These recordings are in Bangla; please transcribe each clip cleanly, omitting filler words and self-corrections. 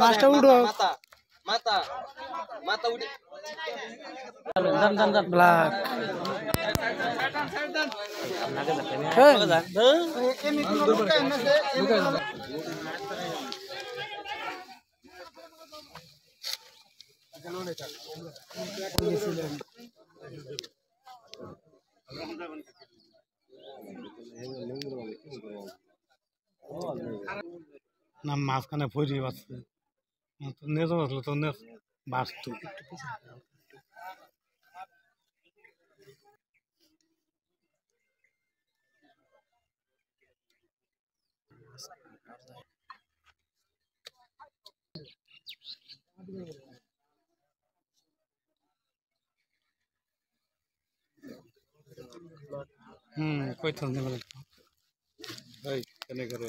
মাছটা উঠো মাথা মাথা উঠে ব্ল্যাক না মাঝখানে ভরি আছে নেজো আসলো তো নেজ বাস্তু কই থাকতে পারে এই কেন করে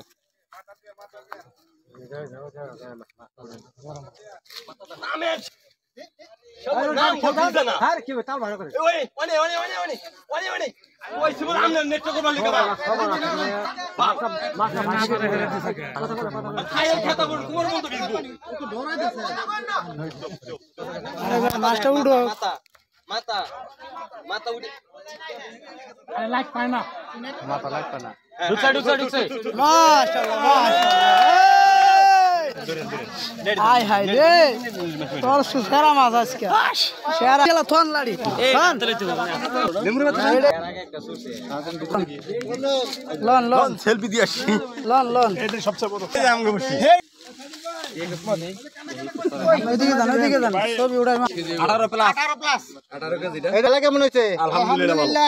মাছটা উঠো মাথা মাথা উঠে লাইট পায় না মাথা লাগবে না ঢুকছে মাশাআল্লাহ হাই হাই রে তোর সুসেরা মাছ আজকে সেরা গেল থন লাড়ি লন লন সেলফি দিয়ে আসি লন লন এটা সবচেয়ে বড় এই আমগো বসি এদিকে যান ছবি উড়াই 18 প্লাস 18 কেজি এটা কেমন হইছে আলহামদুলিল্লাহ